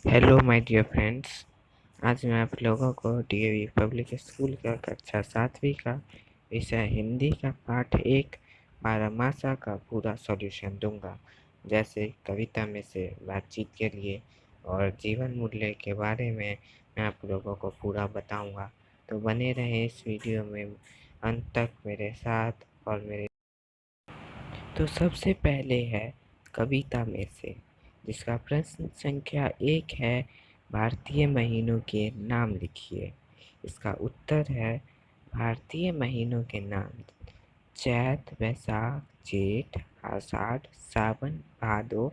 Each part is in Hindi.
Hello my dear friends. आज मैं आप लोगों को डीएवी पब्लिक स्कूल का कक्षा 7वीं का विषय हिंदी का पाठ 1 बारहमासा का पूरा सॉल्यूशन दूंगा। जैसे कविता में से बातचीत के लिए और जीवन मूल्य के बारे में मैं आप लोगों को पूरा बताऊंगा। तो बने रहें इस वीडियो में अंत तक मेरे साथ। और मेरे तो सबसे पहले है कविता में से, जिसका प्रश्न संख्या 1 है, भारतीय महीनों के नाम लिखिए। इसका उत्तर है भारतीय महीनों के नाम चैत, वैशाख, जेठ, आषाढ़, सावन, भादो,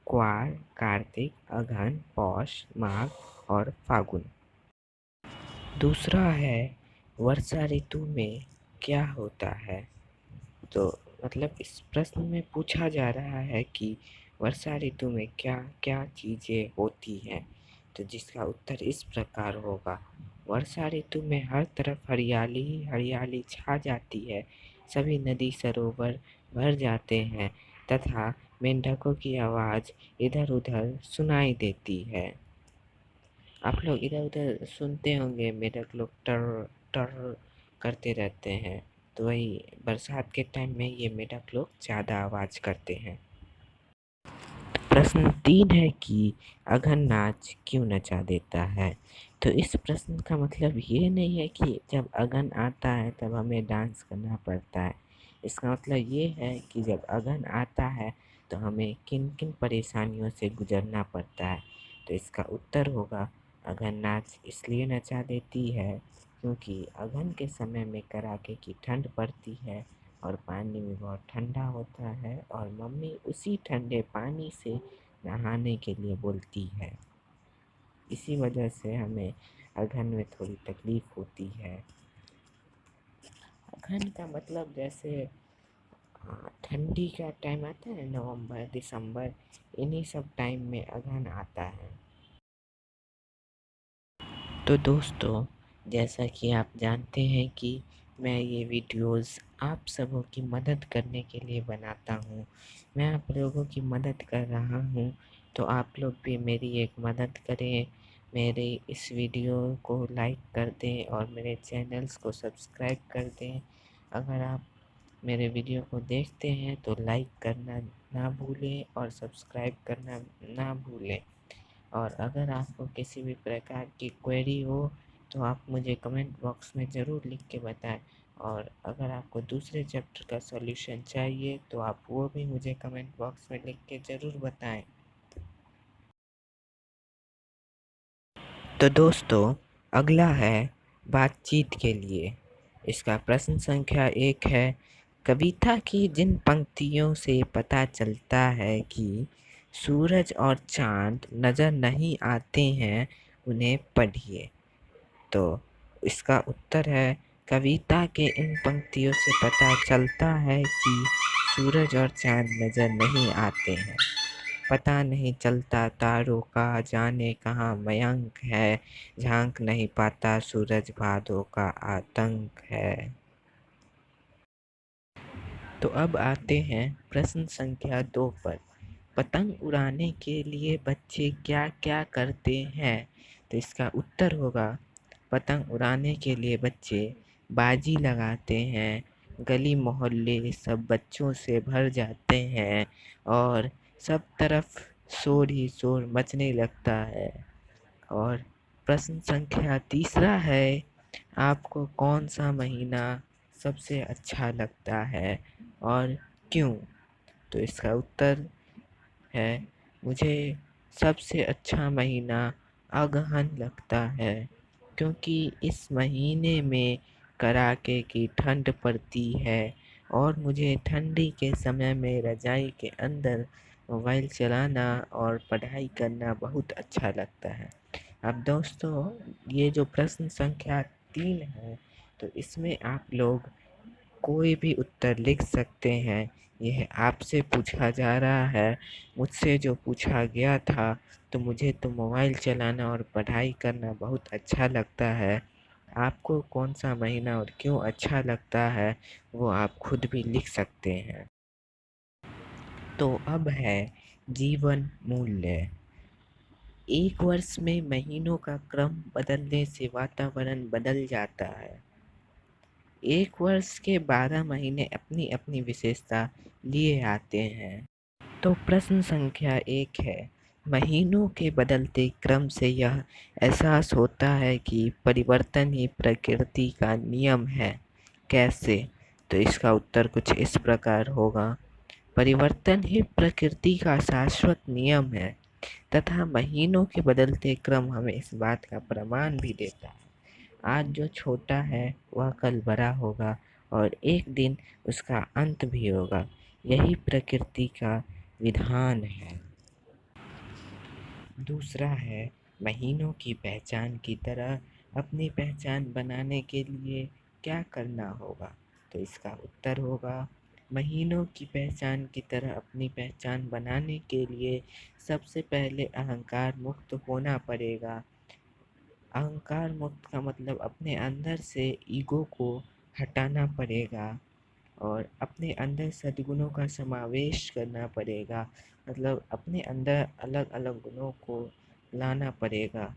क्वार, कार्तिक, अगहन, पौष, माघ और फागुन। दूसरा है वर्षा ऋतु में क्या होता है। तो मतलब इस प्रश्न में पूछा जा रहा है कि वर्षा ऋतु में क्या क्या चीज़ें होती हैं। तो जिसका उत्तर इस प्रकार होगा, वर्षा ऋतु में हर तरफ हरियाली ही हरियाली छा जाती है, सभी नदी सरोवर भर जाते हैं तथा मेंढकों की आवाज़ इधर उधर सुनाई देती है। आप लोग इधर उधर सुनते होंगे, मेढक लोग टर टर करते रहते हैं। तो वही बरसात के टाइम में ये मेढक लोग ज़्यादा आवाज़ करते हैं। प्रश्न 3 है कि अघन नाच क्यों नचा देता है। तो इस प्रश्न का मतलब ये नहीं है कि जब अघन आता है तब हमें डांस करना पड़ता है। इसका मतलब ये है कि जब अघन आता है तो हमें किन किन परेशानियों से गुजरना पड़ता है। तो इसका उत्तर होगा, अघन नाच इसलिए नचा देती है क्योंकि अघन के समय में कड़ाके की ठंड पड़ती है और पानी भी बहुत ठंडा होता है और मम्मी उसी ठंडे पानी से नहाने के लिए बोलती है। इसी वजह से हमें अघन में थोड़ी तकलीफ होती है। अघन का मतलब जैसे ठंडी का टाइम आता है, नवंबर दिसंबर, इन्हीं सब टाइम में अघन आता है। तो दोस्तों, जैसा कि आप जानते हैं कि मैं ये वीडियोस आप सबों की मदद करने के लिए बनाता हूँ। मैं आप लोगों की मदद कर रहा हूँ, तो आप लोग भी मेरी एक मदद करें। मेरे इस वीडियो को लाइक कर दें और मेरे चैनल्स को सब्सक्राइब कर दें। अगर आप मेरे वीडियो को देखते हैं तो लाइक करना ना भूलें और सब्सक्राइब करना ना भूलें। और अगर आपको किसी भी प्रकार की क्वेरी हो तो आप मुझे कमेंट बॉक्स में ज़रूर लिख के बताएं। और अगर आपको दूसरे चैप्टर का सॉल्यूशन चाहिए तो आप वो भी मुझे कमेंट बॉक्स में लिख के ज़रूर बताएं। तो दोस्तों, अगला है बातचीत के लिए। इसका प्रश्न संख्या 1 है, कविता की जिन पंक्तियों से पता चलता है कि सूरज और चाँद नज़र नहीं आते हैं उन्हें पढ़िए। तो इसका उत्तर है, कविता के इन पंक्तियों से पता चलता है कि सूरज और चाँद नज़र नहीं आते हैं। पता नहीं चलता तारों का, जाने कहाँ मयंक है, झांक नहीं पाता सूरज भादों का आतंक है। तो अब आते हैं प्रश्न संख्या 2 पर। पतंग उड़ाने के लिए बच्चे क्या क्या करते हैं। तो इसका उत्तर होगा, पतंग उड़ाने के लिए बच्चे बाजी लगाते हैं, गली मोहल्ले सब बच्चों से भर जाते हैं और सब तरफ शोर ही शोर मचने लगता है। और प्रश्न संख्या तीसरा है, आपको कौन सा महीना सबसे अच्छा लगता है और क्यों। तो इसका उत्तर है, मुझे सबसे अच्छा महीना अगहन लगता है क्योंकि इस महीने में कड़ाके की ठंड पड़ती है और मुझे ठंडी के समय में रज़ाई के अंदर मोबाइल चलाना और पढ़ाई करना बहुत अच्छा लगता है। अब दोस्तों, ये जो प्रश्न संख्या 3 है, तो इसमें आप लोग कोई भी उत्तर लिख सकते हैं। यह आपसे पूछा जा रहा है। मुझसे जो पूछा गया था, तो मुझे तो मोबाइल चलाना और पढ़ाई करना बहुत अच्छा लगता है। आपको कौन सा महीना और क्यों अच्छा लगता है, वो आप खुद भी लिख सकते हैं। तो अब है जीवन मूल्य। एक वर्ष में महीनों का क्रम बदलने से वातावरण बदल जाता है। एक वर्ष के 12 महीने अपनी अपनी विशेषता लिए आते हैं। तो प्रश्न संख्या 1 है, महीनों के बदलते क्रम से यह एहसास होता है कि परिवर्तन ही प्रकृति का नियम है। कैसे? तो इसका उत्तर कुछ इस प्रकार होगा। परिवर्तन ही प्रकृति का शाश्वत नियम है तथा महीनों के बदलते क्रम हमें इस बात का प्रमाण भी देता है। आज जो छोटा है वह कल बड़ा होगा और एक दिन उसका अंत भी होगा। यही प्रकृति का विधान है। दूसरा है, महीनों की पहचान की तरह अपनी पहचान बनाने के लिए क्या करना होगा? तो इसका उत्तर होगा, महीनों की पहचान की तरह अपनी पहचान बनाने के लिए सबसे पहले अहंकार मुक्त होना पड़ेगा। अहंकार मुक्त का मतलब अपने अंदर से ईगो को हटाना पड़ेगा और अपने अंदर सद्गुणों का समावेश करना पड़ेगा। मतलब अपने अंदर अलग अलग गुणों को लाना पड़ेगा।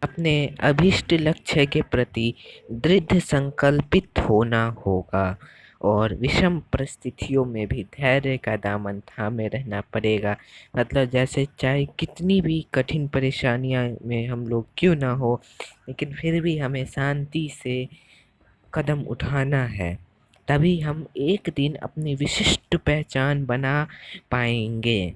अपने अभीष्ट लक्ष्य के प्रति दृढ़ संकल्पित होना होगा और विषम परिस्थितियों में भी धैर्य का दामन थामे रहना पड़ेगा। मतलब जैसे चाहे कितनी भी कठिन परेशानियां में हम लोग क्यों ना हो, लेकिन फिर भी हमें शांति से कदम उठाना है। तभी हम एक दिन अपनी विशिष्ट पहचान बना पाएंगे।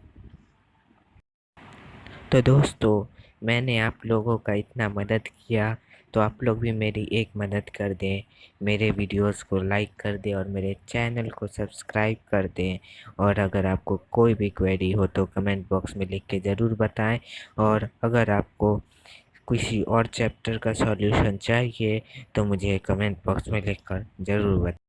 तो दोस्तों, मैंने आप लोगों का इतना मदद किया, तो आप लोग भी मेरी एक मदद कर दें। मेरे वीडियोस को लाइक कर दें और मेरे चैनल को सब्सक्राइब कर दें। और अगर आपको कोई भी क्वेरी हो तो कमेंट बॉक्स में लिख के ज़रूर बताएं। और अगर आपको किसी और चैप्टर का सॉल्यूशन चाहिए तो मुझे कमेंट बॉक्स में लिखकर ज़रूर बताएं।